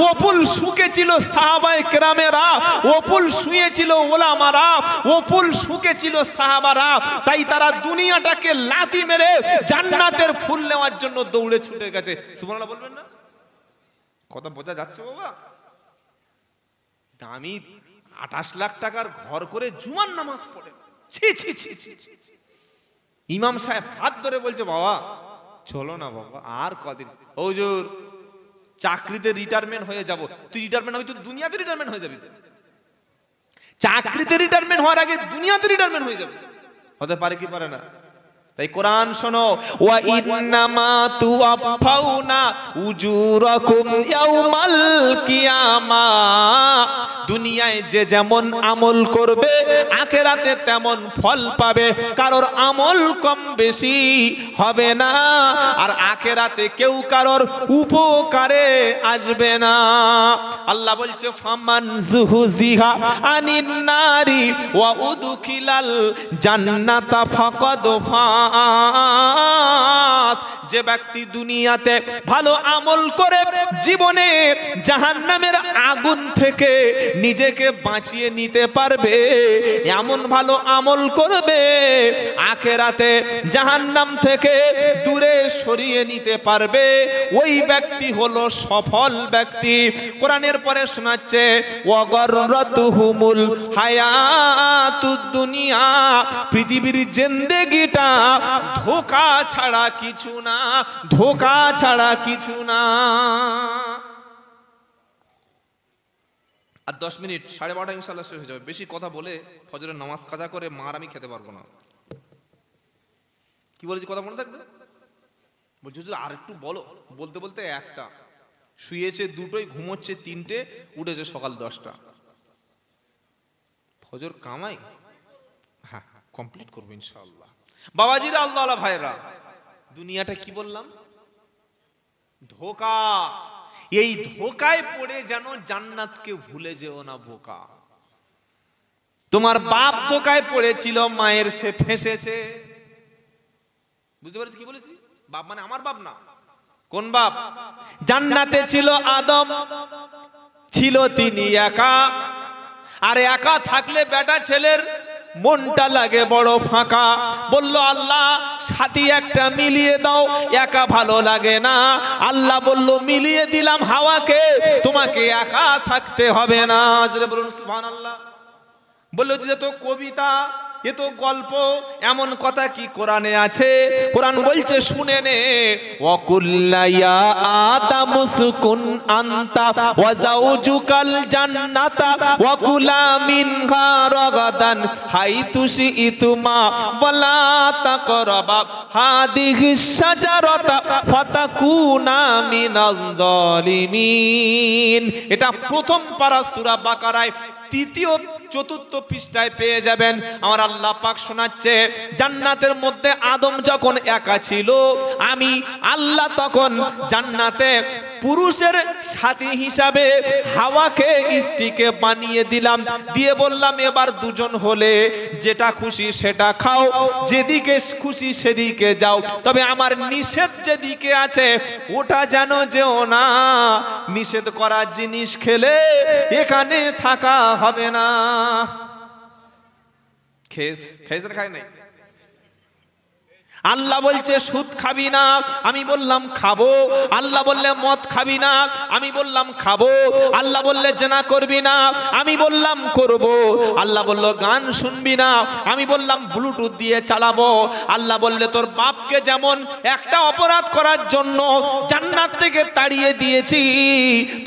ওপুল সুকে ছিল সাহাবায়ে কেরামেরা, ওপুল শুয়ে ছিল ওলামারা, ওপুল সুকে ছিল সাহাবারা। তাই তারা দুনিয়াটাকে লাথি মেরে জান্নাতের ফুল নেওয়ার জন্য দৌড়ে ছুটে গেছে। সুবহানাল্লাহ বলবেন না? কথা বোঝা যাচ্ছে বাবা? দামি 28 লাখ টাকার ঘর করে জুমার নামাজ পড়ে, ছি ছি ছি ছি। ইমাম সাহেব হাত ধরে বলছে, বাবা চলো না বাবা, আর কদিন, হুজুর চাকরিতে রিটায়ারমেন্ট হয়ে যাব। তুই রিটায়ারমেন্ট হবি, তুই দুনিয়াতে রিটায়ারমেন্ট হয়ে যাবি। চাকরিতে রিটায়ারমেন্ট হওয়ার আগে দুনিয়াতে রিটায়ারমেন্ট হয়ে যাবে। হতে পারে কি পারে না? তাই কোরআন শোনো, ওয়া ইন্নামা তুওয়াফাউনা উজুরাকুম ইয়াউমাল কিয়ামা। দুনিয়ায় যে যেমন আমল করবে আখিরাতে তেমন ফল পাবে, কারোর আমল কম বেশি হবে না, আর আখিরাতে কেউ কারোর উপকারে আসবে না। আল্লাহ বলছে, ফামান যুহজিহা আনিন নারি ওয়া উদখিলাল জান্নাতা ফাকাদ ফাস। যে ব্যক্তি দুনিয়াতে ভালো আমল করে জীবনে জাহান্নামের আগুন থেকে নিজেকে বাঁচিয়ে নিতে পারবে, এমন ভালো আমল করবে, আখিরাতে জাহান্নাম থেকে দূরে সরিয়ে নিতে পারবে, ওই ব্যক্তি হলো সফল ব্যক্তি। কোরআনের পরে শোনাচ্ছে, ওয়াগররাতুহুমুল হায়াতুদ দুনিয়া। পৃথিবীর জিন্দেগিটা ধোঁকা ছাড়া কিছু না, ধোঁকা ছাড়া কিছু না। আর 10 মিনিট, 12:30 ইনশাআল্লাহ শেষ হয়ে যাবে। বেশি কথা বলে ফজরের নামাজ কাজা করে মার আমি খেতে পারবো না। কি বলেছি কথা মনে থাকবে? বলছি যদি আর একটু বলো, বলতে বলতে একটা, শুয়েছে 2টোয়, ঘুমোচ্ছে 3টে, উঠেছে সকাল 10টা। ফজর কামাই, হ্যাঁ কমপ্লিট করবো ইনশাআল্লাহ। বাবাজিরা, আল্লাহ ভাইরা, দুনিয়াটা কি বললাম? ধোঁকা। এই ধোঁকায় পড়ে যেন জান্নাতকে ভুলে যেও না বোকা। তোমার বাপ ধোঁকায় পড়েছিল, মায়ের সে ফেঁসেছে। বুঝতে পারছি কি বলেছি? বাপ মানে আমার বাপ না। কোন বাপ? জান্নাতে ছিল আদম, ছিল তিনি একা। আর একা থাকলে বেটা ছেলের মনটা লাগে বড় ফাঁকা। বলল, আল্লাহ সাথী একটা মিলিয়ে দাও, একা ভালো লাগে না। আল্লাহ বলল, মিলিয়ে দিলাম হাওয়াকে, তোমাকে একা থাকতে হবে না। জোরে বলুন সুবহানাল্লাহ। বলল, যে তো কবিতা, এ তো গল্প, এমন কথা কি কোরআনে আছে? কোরআন বলছে, শুনে নে, ওয়াকুল্লা ইয়া আদামুসকুন আনতা ওয়া যাওজুকাল জান্নাতা ওয়া কুলা মিনহা রাগাদান হাইতু শিইতুমা ওয়ালা তাকরাবা হাদিহিশ শাজারাতা ফাতাকুনা মিনাল যালিমিন। এটা প্রথম পারা সূরা বাকারায় 3য় 4র্থ পৃষ্ঠায় পেয়ে যাবেন। আমার আল্লাহ পাক শোনাচ্ছে, জান্নাতের মধ্যে আদম যখন একা ছিল, আমি আল্লাহ তখন জান্নাতে পুরুষের সাথী হিসাবে হাওয়াকে স্ত্রীকে বানিয়ে দিলাম, দিয়ে বললাম, এবার দুজন হলে যেটা খুশি সেটা খাও, যেদিকে খুশি সেদিকে যাও, তবে আমার নিষেধ যেদিকে আছে ওটা যেন যেও না। নিষেধ করা জিনিস খেলে এখানে থাকা হবে না। খেয়েছে না খায় নাই? আল্লাহ বলছে সুদ খাবি না, আমি বললাম খাবো। আল্লাহ বললে মদ খাবি না, আমি বললাম খাবো। আল্লাহ বললে জেনা করবি না, আমি বললাম করব। আল্লাহ বলল গান শুনবি না, আমি বললাম ব্লুটুথ দিয়ে চালাবো। আল্লাহ বললে তোর বাপকে যেমন একটা অপরাধ করার জন্য জান্নাত থেকে তাড়িয়ে দিয়েছি,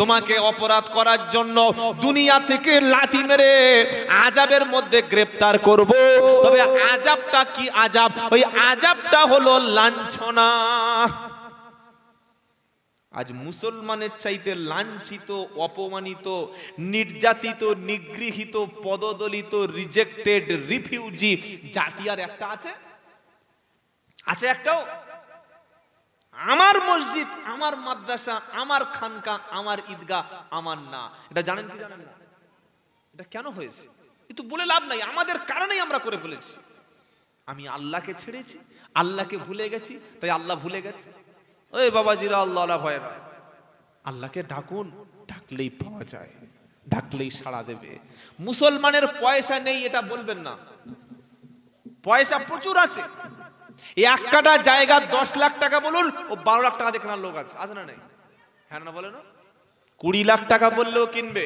তোমাকে অপরাধ করার জন্য দুনিয়া থেকে লাথি মেরে আযাবের মধ্যে গ্রেফতার করব। তবে আযাবটা কি আযাব? ওই আযাব হলো লাঞ্ছনা। আজ মুসলমানের চাইতে লাঞ্ছিত, অপমানিত, নির্যাতিত, নিগৃহীত, পদদলিত, রিজেক্টেড, রিফিউজি জাতি আর একটা আছে? আছে একটাও? আমার মসজিদ, আমার মাদ্রাসা, আমার খানকা, আমার ঈদগাহ আমার না। এটা জানেন কি জানেন না? এটা কেন হয়েছে? কিন্তু বলে লাভ নাই, আমাদের কারণেই আমরা করে ফেলেছি। আমি আল্লাহকে ছেড়েছি, আল্লাহকে ভুলে গেছি, তাই আল্লাহ ভুলে গেছে। ওই বাবাজিরা, আল্লাহ ভয় নয়, আল্লাহকে ডাকুন, ডাকলেই পাওয়া যায়, ডাকলেই সাড়া দেবে। মুসলমানের পয়সা নেই এটা বলবেন না, পয়সা প্রচুর আছে। এক কাটা জায়গা 10 লাখ টাকা বলুন, ও 12 লাখ টাকা দিয়ে কেনার লোক আছে, আছে না নাই? হ্যাঁ না বলে না? 20 লাখ টাকা বললেও কিনবে।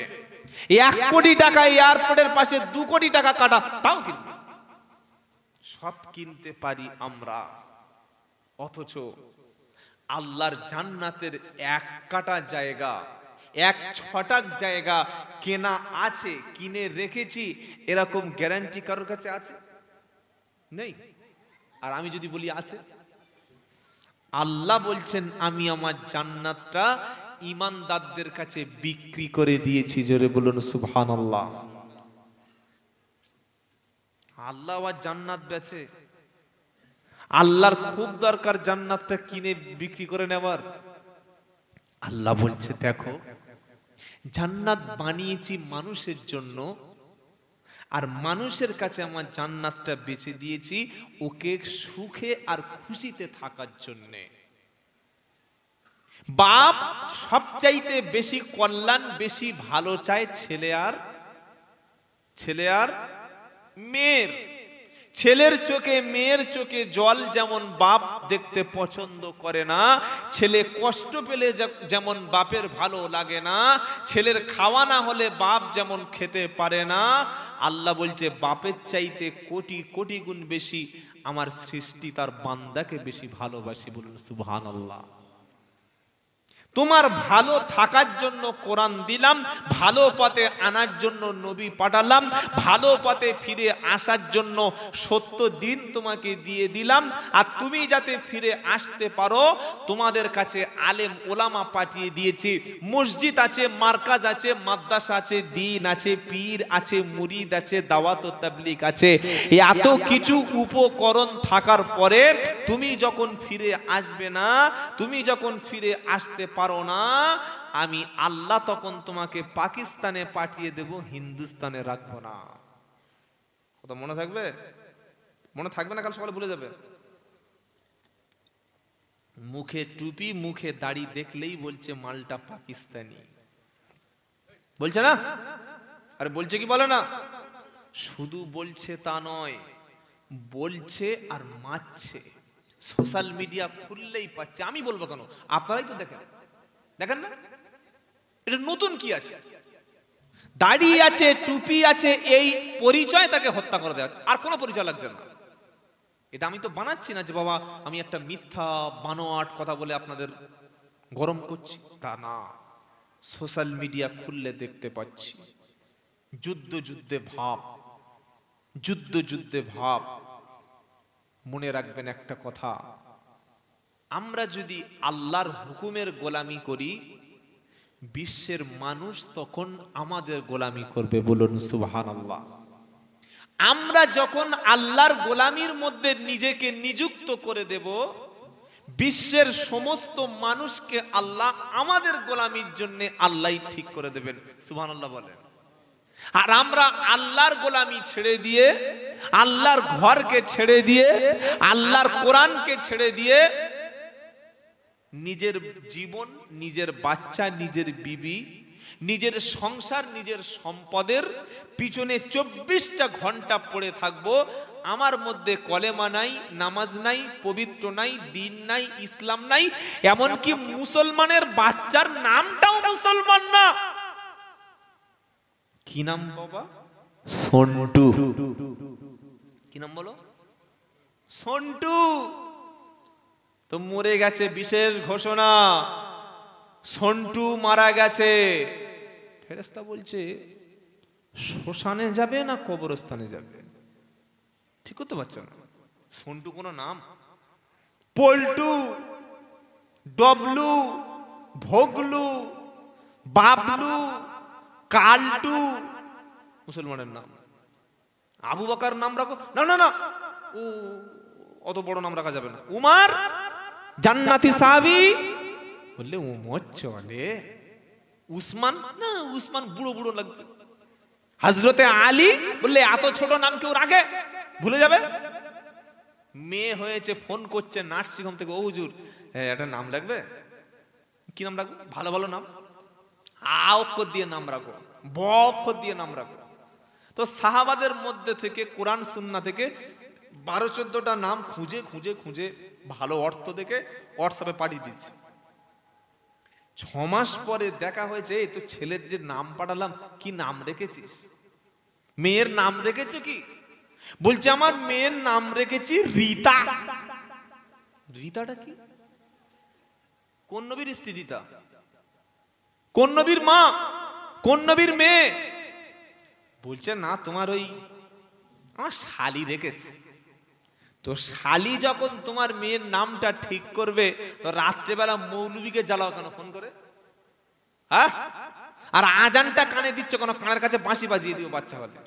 1 কোটি টাকা এয়ারপোর্টের পাশে 2 কোটি টাকা কাটা, তাও কিনবে। সব কিনতে পারি আমরা, অথচ আল্লাহর জান্নাতের 1 কাটা জায়গা, 1 ছটাক জায়গা কেনা আছে, কিনে রেখেছি, এরকম গ্যারান্টি কারোর কাছে আছে? নেই। আর আমি যদি বলি আছে, আল্লাহ বলছেন আমি আমার জান্নাতটা ঈমানদারদের কাছে বিক্রি করে দিয়েছি। জোরে বলুন সুবহানাল্লাহ। আল্লাহ আর জান্নাত বেচে? আল্লাহর খুব দরকার জান্নাতটা কিনে বিক্রি করে নেওয়ার। আল্লাহ বলছে দেখো, জান্নাত বানিয়েছি মানুষের জন্য, আর মানুষের কাছে আমার জান্নাতটা বেচে দিয়েছি ওকে সুখে আর খুশিতে থাকার জন্যে। বাপ সবচাইতে বেশি কল্যাণ, বেশি ভালো চায় ছেলে আর মেয়ের। ছেলের চোখে মেয়ের চোখে জল যেমন বাপ দেখতে পছন্দ করে না, ছেলে কষ্ট পেলে যেমন বাপের ভালো লাগে না, ছেলের খাওয়া না হলে বাপ যেমন খেতে পারে না, আল্লাহ বলছে বাপের চাইতে কোটি কোটি গুণ বেশি আমার সৃষ্টি তার বান্দাকে বেশি ভালোবাসি। বলুন সুবহানাল্লাহ। তোমার ভালো থাকার জন্য কোরআন দিলাম, ভালো পথে আনার জন্য নবী পাঠালাম, ভালো পথে ফিরে আসার জন্য সত্য দিন তোমাকে দিয়ে দিলাম, আর তুমি যাতে ফিরে আসতে পারো তোমাদের কাছে আলেম ওলামা পাঠিয়ে দিয়েছি। মসজিদ আছে, মার্কাজ আছে, মাদ্রাসা আছে, দিন আছে, পীর আছে, মুরিদ আছে, দাওয়াত ও তাবলীগ আছে। এত কিছু উপকরণ থাকার পরে তুমি যখন ফিরে আসবে না, তুমি যখন ফিরে আসতে পারো না, আমি আল্লাহ তখন তোমাকে পাকিস্তানে পাঠিয়ে দেব, হিন্দুস্তানে রাখবো না। কথা মনে থাকবে? মনে থাকবে না? কাল সকালে ভুলে যাবে। মুখে টুপি, মুখে দাড়ি দেখলেই বলছে মালটা পাকিস্তানি, বলছে না? আরে বলছে কি বলে না? শুধু বলছে তা নয়, বলছে আর মারছে। সোশ্যাল মিডিয়া খুললেই পাচ্ছে। আমি বলবো কেন? আপনারাই তো দেখেন, দেখেন না? এটা নতুন কি আছে? দাড়ি আছে, টুপি আছে, এই পরিচয় তাকে হত্যা করে দেওয়া, আর কোনো পরিচয় লাগছে না। এটা আমি তো বানাচ্ছি না যে বাবা আমি একটা মিথ্যা বানোয়াট কথা বলে আপনাদের গরম করছি, তা না। সোশ্যাল মিডিয়া খুললে দেখতে পাচ্ছি যুদ্ধ যুদ্ধে ভাব, যুদ্ধ যুদ্ধে ভাব। মনে রাখবেন একটা কথা, আমরা যদি আল্লাহর হুকুমের গোলামি করি, বিশ্বের মানুষ তখন আমাদের গোলামি করবে। বলুন সুবহানাল্লাহ। আমরা যখন আল্লাহর গোলামির মধ্যে নিজেকে নিযুক্ত করে দেব, বিশ্বের সমস্ত মানুষকে আল্লাহ আমাদের গোলামির জন্য আল্লাহ ঠিক করে দেবেন। সুবহানাল্লাহ বলেন। আর আমরা আল্লাহর গোলামি ছেড়ে দিয়ে, আল্লাহর ঘরকে ছেড়ে দিয়ে, আল্লাহর কোরআনকে ছেড়ে দিয়ে নিজের জীবন, নিজের বাচ্চা, নিজের বিবি, নিজের সংসার, নিজের সম্পদের পিছনে 24টা ঘন্টা পড়ে থাকবো। আমার মধ্যে কলেমা নাই, নামাজ নাই, পবিত্র নাই, দিন নাই, ইসলাম নাই, এমনকি মুসলমানের বাচ্চার নামটাও মুসলমান না। কি নাম বাবা? সন্টু। কি নাম বলো? সন্টু। তো মরে গেছে, বিশেষ ঘোষণা, সন্টু মারা গেছে। ফেরেশতা বলছে শ্মশানে যাবে না কবরস্থানে যাবে? ঠিক করতে পারছে না। সন্টু কোন নাম? পল্টু, ডবলু, ভোগলু, বাবলু, কালটু মুসলমানের নাম। আবু বকর নাম রাখো না, না না, ও অত বড় নাম রাখা যাবে না। উমার জান্নাতি সাহাবী বললে উমর চলে। উসমান না, উসমান বুড়ো বুড়ো লাগছে। হযরতে আলী বললে এত ছোট নাম কেউ রাখে? ভুলে যাবে। মেয়ে হয়েছে, ফোন করছে নার্সিংহোম থেকে, ও হুজুর একটা নাম লাগবে, কি নাম রাখবো? ভালো ভালো নাম, আ অক্ষর দিয়ে নাম রাখো, ব অক্ষর দিয়ে নাম রাখো। তো সাহাবাদের মধ্যে থেকে কোরআন সুন্নাহ থেকে 12-14টা নাম খুঁজে খুঁজে খুঁজে ভালো অর্থ দেখে হোয়াটসঅ্যাপে পাঠিয়ে দিচ্ছে। 6 মাস পরে দেখা হয়েছে, এই তো ছেলের যে নাম পাঠালাম, কি নাম রেখেছিস? মেয়ের নাম রেখেছে কি? বলছে আমার মেয়ের নাম রেখেছি রীতা। রীতাটা কি? কোন নবীর স্ত্রী রীতা? কোন নবীর মা? কোন নবীর মেয়ে? বলছে না, তোমার ওই আমার শালি রেখেছে। তো শালি যখন তোমার মেয়ের নামটা ঠিক করবে, তো রাত্রেবেলা মৌলবীকে জ্বালাও কেন ফোন করে? হ্যাঁ, আর আজানটা কানে দিচ্ছ কেন? কানের কাছে বাঁশি বাজিয়ে দিও বাচ্চা হলে।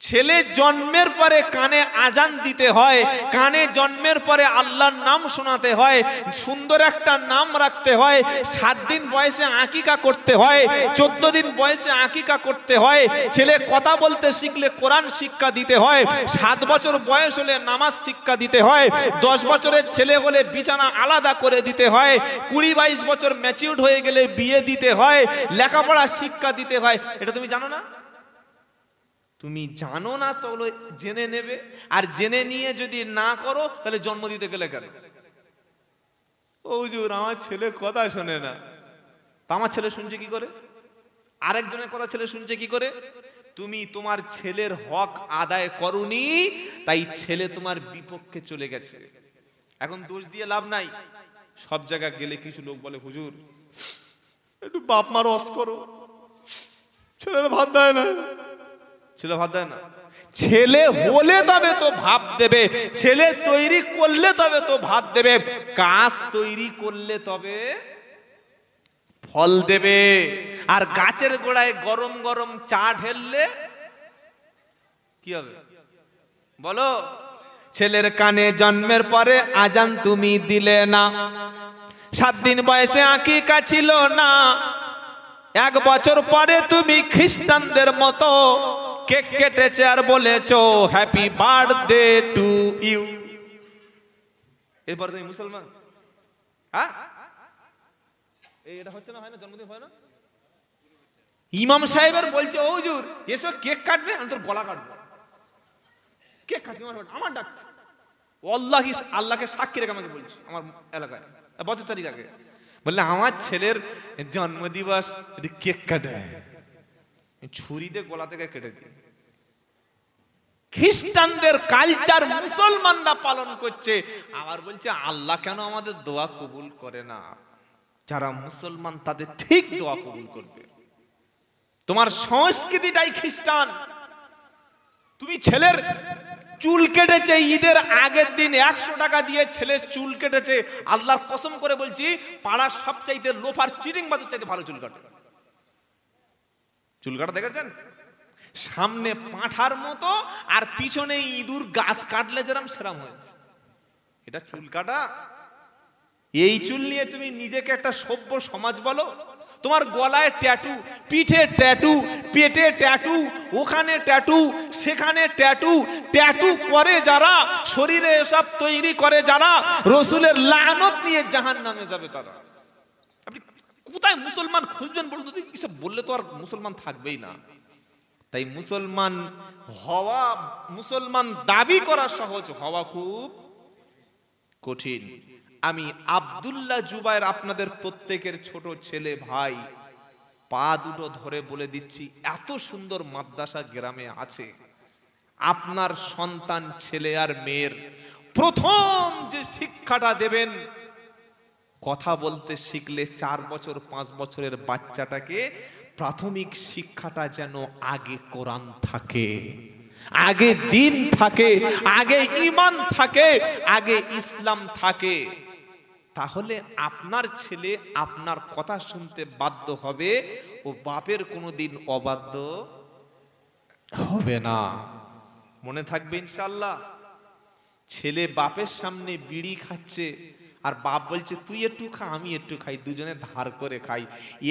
ছেলে জন্মের পরে কানে আজান দিতে হয়, কানে জন্মের পরে আল্লাহর নাম শোনাতে হয়, সুন্দর একটা নাম রাখতে হয়, 7 দিন বয়সে আকিকা করতে হয়, 14 দিন বয়সে আকিকা করতে হয়, ছেলে কথা বলতে শিখলে কোরআন শিক্ষা দিতে হয়, 7 বছর বয়স হলে নামাজ শিক্ষা দিতে হয়, 10 বছরের ছেলে হলে বিছানা আলাদা করে দিতে হয়, 20-22 বছর ম্যাচিউরড হয়ে গেলে বিয়ে দিতে হয়, লেখাপড়া শিক্ষা দিতে হয়। এটা তুমি জানো না? তুমি জানো না তো জেনে নেবে, আর জেনে নিয়ে যদি না করো তাহলে জন্ম দিতে গেলে কেন? ও হুজুর আমার ছেলে কথা শোনে না। তা আমার ছেলে শুনছে কি করে? আরেকজনের কথা ছেলে শুনছে কি করে? তুমি তোমার ছেলের হক আদায় করনি, তাই ছেলে তোমার বিপক্ষে চলে গেছে। এখন দোষ দিয়ে লাভ নাই। সব জায়গায় গেলে কিছু লোক বলে, হুজুর একটু বাপ মার রস করো, ছেলের ভাত দেয় না। ছেলে ভাত দেয় না? ছেলে হলে তবে তো ভাব দেবে, ছেলে তৈরি করলে তবে তো ভাত দেবে, গাছ তৈরি করলে তবে ফল দেবে। আর গাছের গোড়ায় গরম গরম চা ঢেললে কি হবে বলো? ছেলের কানে জন্মের পরে আজান তুমি দিলে না, 7 দিন বয়সে আকিকা ছিল না, 1 বছর পরে তুমি খ্রিস্টানদের মতো কেক কেটেছে আর বলেছো হ্যাপি বার্থডে টু ইউ। এরপর তুমি মুসলমান? হ্যাঁ, এটা হচ্ছে না, হয় না, জন্মদিন হয় না? ইমাম সাহেবের বলছে, ও হুজুর এসো কেক কাটবে, আমি তোর গলা কাটবো। কেক কাটবে আমার ডাকছে, আল্লাহি আল্লাহকে সাক্ষী রেখে আমাকে বলছে, আমার এলাকায় বছর 4 আগে বললে আমার ছেলের জন্মদিবস কেক কাটে, ছুরি দিয়ে গলা থেকে কেটে দিই। খ্রিস্টানদের কালচার মুসলমানরা পালন করছে, আবার বলছে আল্লাহ কেন আমাদের দোয়া কবুল করে না? যারা মুসলমান তাদের ঠিক দোয়া কবুল করবে। তোমার সংস্কৃতিটাই খ্রিস্টান। তুমি ছেলের চুল কেটেছে ঈদের আগের দিন 100 টাকা দিয়ে ছেলের চুল কেটেছে, আল্লাহর কসম করে বলছি পাড়ার সবচাইতে লোফার চিটিং বাজার চাইতে ভালো চুল কাটে। চুল কাটা দেখেছেন? সামনে পাঁঠার মতো আর পিছনে ইঁদুর, গাছ কাটলে যেরকম সেরকম হয়েছে। এটা চুল কাটা? এই চুল নিয়ে তুমি নিজেকে একটা সভ্য সমাজ বলো? তোমার গলায় ট্যাটু, পিঠে ট্যাটু, পেটে ট্যাটু, ওখানে ট্যাটু, সেখানে ট্যাটু, ট্যাটু করে যারা, শরীরে এসব তৈরি করে যারা, রসুলের লানত নিয়ে জাহান্নামে যাবে তারা। আপনি কোথায় মুসলমান খুঁজবেন বলুন তো? এসব বললে তো আর মুসলমান থাকবেই না। তাই মুসলমান হওয়া, মুসলমান দাবি করা সহজ, হওয়া খুব কঠিন। আমি আব্দুল্লাহ জুবায়ের আপনাদের প্রত্যেকের ছোট ছেলে ভাই, পা দুটো ধরে বলে দিচ্ছি, এত সুন্দর মাদ্রাসা গ্রামে আছে। আপনার সন্তান ছেলে আর মেয়ের প্রথম যে শিক্ষাটা দেবেন, কথা বলতে শিখলে 4 বছর 5 বছরের বাচ্চাটাকে প্রাথমিক শিক্ষাটা যেন আগে কোরআন থাকে, আগে দিন থাকে, আগে ঈমান থাকে, আগে ইসলাম থাকে। তাহলে আপনার ছেলে আপনার কথা শুনতে বাধ্য হবে, ও বাপের কোনোদিন অবাধ্য হবে না। মনে থাকবে ইনশাআল্লাহ। ছেলে বাপের সামনে বিড়ি খাচ্ছে আর বাপ বলছে তুই একটু খা আমি একটু খাই, দুজনে ধার করে খাই।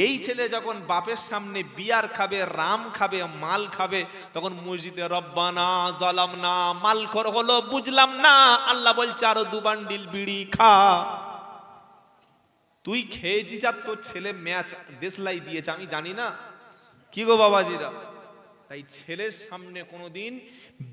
এই ছেলে যখন বাপের সামনে বিয়ার খাবে, রাম খাবে, মাল খাবে, তখন মসজিদে রব্বানা জালামনা মালখোর হলো, বুঝলাম না। আল্লাহ বলছে আরো 2 বান্ডিল বিড়ি খা। তুই খেয়েছিস আর তোর ছেলে ম্যাচ দেশলাই দিয়েছে, আমি জানি না। কি গো বাবাজিরা, তাই ছেলের সামনে কোনোদিন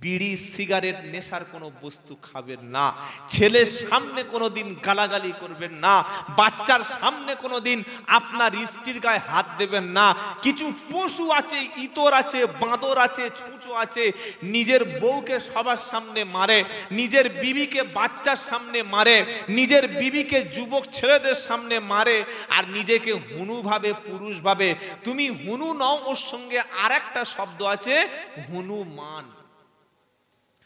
বিড়ি সিগারেট নেশার কোনো বস্তু খাবেন না। ছেলের সামনে কোনোদিন গালাগালি করবেন না। বাচ্চার সামনে কোনোদিন আপনার স্ত্রীর গায়ে হাত দেবেন না। কিছু পশু আছে, ইতর আছে, বাঁদর আছে, ছুঁচো আছে, নিজের বউকে সবার সামনে মারে, নিজের বিবিকে বাচ্চার সামনে মারে, নিজের বিবিকে যুবক ছেলেদের সামনে মারে, আর নিজেকে হুনু ভাবে, পুরুষ ভাবে। তুমি হুনু নও, ওর সঙ্গে আর একটা শব্দ আছে হনুমান।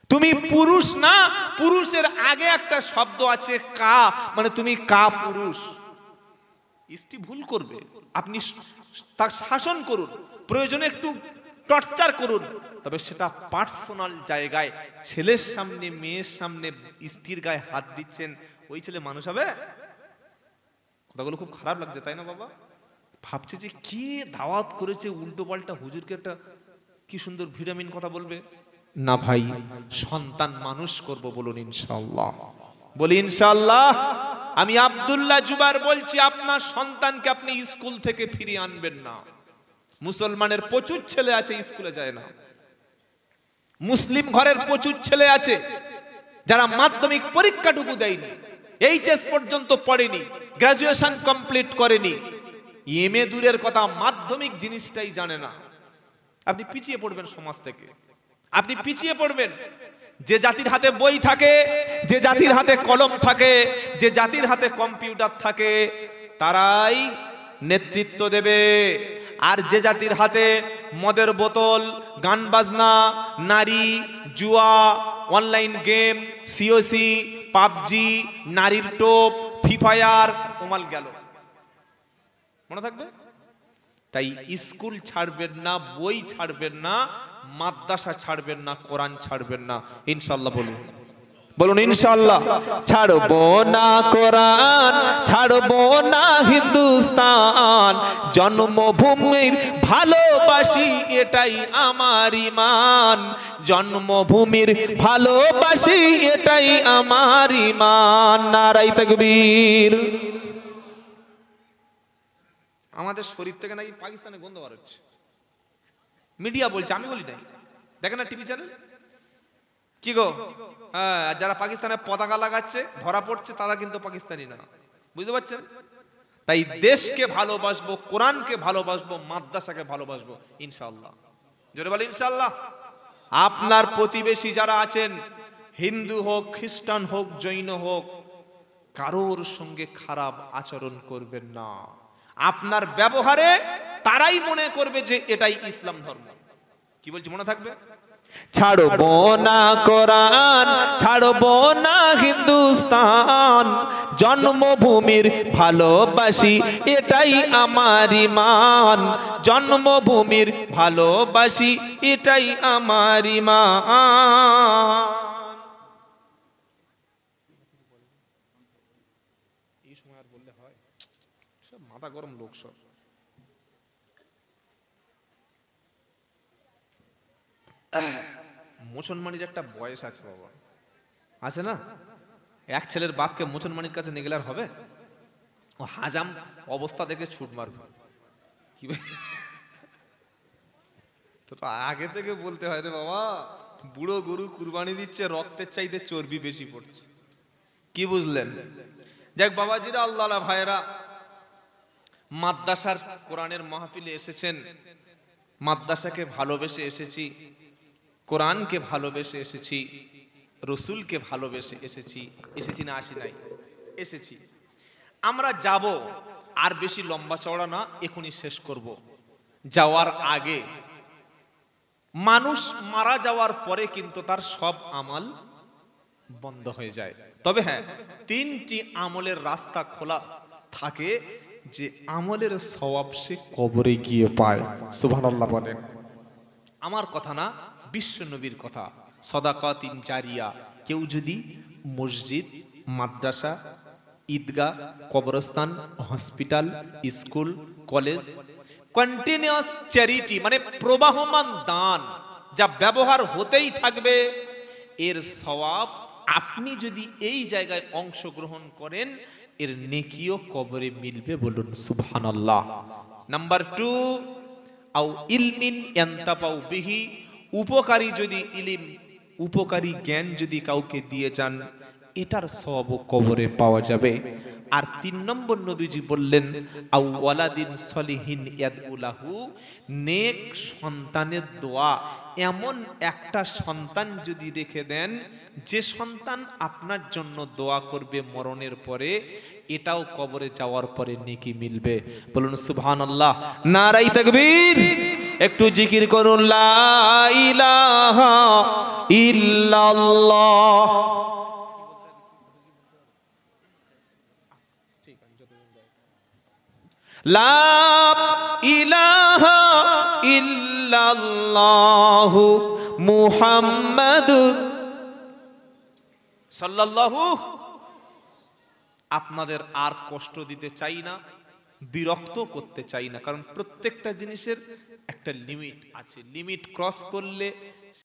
তুমি পুরুষ না, পুরুষের আগে একটা শব্দ আছে কা, মানে তুমি কা পুরুষ। স্ত্রী ভুল করবে, আপনি তার শাসন করুন, প্রয়োজনে একটু টর্চার করুন, তবে সেটা পার্সোনাল জায়গায়। ছেলের সামনে, মেয়ের সামনে স্ত্রীর গায়ে হাত দিচ্ছেন, ওই ছেলে মানুষ হবে? কথাগুলো খুব খারাপ লাগছে, তাই না বাবা? ভাবছে যে কে দাওয়াত করেছে, উল্টো পাল্টা হুজুরকে একটা কি সুন্দর ভিটামিন কথা বলবে। না ভাই, সন্তান মানুষ করব, বলুন ইনশাআল্লাহ। বলি ইনশাআল্লাহ। আমি আব্দুল্লাহ জুবার বলছি, আপনার সন্তানকে আপনি স্কুল থেকে ফিরিয়ে আনবেন না। মুসলমানের প্রচুর ছেলে আছে স্কুলে যায় না। মুসলিম ঘরের প্রচুর ছেলে আছে যারা মাধ্যমিক পরীক্ষাটুকু দেয়নি, এইচএস পর্যন্ত পড়েনি, গ্রাজুয়েশন কমপ্লিট করেনি, এমএ দূরের কথা, মাধ্যমিক জিনিসটাই জানে না। আপনি পিছিয়ে পড়বেন সমাজ থেকে, আপনি পিছিয়ে পড়বেন। যে জাতির হাতে বই থাকে, যে জাতির হাতে কলম থাকে, যে জাতির হাতে কম্পিউটার থাকে, তারাই নেতৃত্ব দেবে। আর যে জাতির হাতে মদের বোতল, গান বাজনা, নারী, জুয়া, অনলাইন গেম, সিওসি, পাবজি, নারীর টোপ, ফ্রি ফায়ার, ওমাল গেল, মনে থাকবে? তাই স্কুল ছাড়বেন না, বই ছাড়বেন না, মাদ্রাসা ছাড়বেন না, কোরআন ছাড়বেন না, ইনশাআল্লাহ। বলুন বলুন ইনশাআল্লাহ। ছাড়বো না কোরআন, ছাড়বো না হিন্দুস্তান, জন্মভূমির ভালোবাসি এটাই আমার ঈমান, জন্মভূমির ভালোবাসি এটাই আমার ঈমান। নারায়ে তাকবীর। আমাদের শরীর থেকে নাকি পাকিস্তানে গন্ধ বার হচ্ছে, মিডিয়া বলছে, আমি বলি নাই। দেখেন না টিভি চ্যানেল, কি গো, হ্যাঁ, যারা পাকিস্তানের পতাকা লাগাচ্ছে ধরা পড়ছে, তারা কিন্তু পাকিস্তানি না, বুঝতে পারছেন? তাই দেশকে ভালোবাসবো, কোরআনকে ভালোবাসবো, মাদ্রাসাকে ভালোবাসবো, ইনশাআল্লাহ। জোরে বলি ইনশাআল্লাহ। আপনার প্রতিবেশী যারা আছেন, হিন্দু হোক, খ্রিস্টান হোক, জৈন হোক, কারোর সঙ্গে খারাপ আচরণ করবেন না। আপনার ব্যবহারে তারাই মনে করবে যে এটাই ইসলাম ধর্ম। কি বলছি, মনে থাকবে? ছাড়বো না কোরআন, ছাড়বো না হিন্দুস্তান, জন্মভূমির ভালোবাসি এটাই আমার ঈমান, জন্মভূমির ভালোবাসি এটাই আমার ঈমান। এই সময় আর বললে হয়? সব মাথা গরম লোক সব। মুসলমানের একটা বয়স আছে বাবা, আছে না? এক ছেলের বাপকে মুসলমানের কাছে নিয়ে গেলে আর হবে? ও হাজাম অবস্থা দেখে ছুট মারবে। কি তো আগে থেকে বলতে হয় রে বাবা, বুড়ো গরু কুরবানি দিচ্ছে, রক্তের চাইতে চর্বি বেশি পড়ছে। কি বুঝলেন? যাক বাবাজিরা, আল্লাহ ভাইয়েরা, মাদ্রাসার কোরআনের মাহফিলে এসেছেন, মাদ্রাসাকে ভালোবেসে এসেছি, কোরআনকে ভালোবেসে এসেছি, রসুলকে ভালোবেসে এসেছি। এসেছি না আসি নাই? এসেছি। আমরা যাব, আর বেশি লম্বা চওড়া না, এখনই শেষ করব। যাওয়ার আগে, মানুষ মারা যাওয়ার পরে কিন্তু তার সব আমল বন্ধ হয়ে যায়। তবে হ্যাঁ, 3টি আমলের রাস্তা খোলা থাকে, যে আমলের সওয়াব সে কবরে গিয়ে পায়। সুবহানাল্লাহ বলেন। আমার কথা না, বিশ্ব নবীর কথা। সাদাকাতিন জারিয়া, কেউ যদি মসজিদ, মাদ্রাসা, ঈদগাহ, কবরস্থান, hospital, school, college, continuous charity মানে প্রবাহমান দান যা ব্যবহার হতেই থাকবে, এর সওয়াব আপনি যদি এই জায়গায় অংশগ্রহণ করেন এর নেকিও কবরে মিলবে, বলুন সুবহানাল্লাহ। নাম্বার 2, আও ইলমিন ইয়ান্তাফাউ বিহি, উপকারী যদি ইলম, উপকারী জ্ঞান যদি কাউকে দিয়ে যান এটার সওয়াবও কবরে পাওয়া যাবে। আর 3 নম্বর নবীজি বললেন আও ওয়ালাদিন সলিহিন ইয়াদউলাহু, নেক সন্তানের দোয়া, এমন একটা সন্তান যদি রেখে দেন যে সন্তান আপনার জন্য দোয়া করবে মরণের পরে, এটাও কবরে যাওয়ার পরে নেকি মিলবে, বলুন সুবহানাল্লাহ। নারাই তাকবীর, একটু জিকির করুন লা ইলাহা ইল্লাল্লাহ। লা ইলাহা ইল্লাল্লাহু মুহাম্মাদুর সাল্লাল্লাহু। আপনাদের আর কষ্ট দিতে চাই না, বিরক্ত করতে চাই না, কারণ প্রত্যেকটা জিনিসের একটা লিমিট আছে। লিমিট ক্রস করলে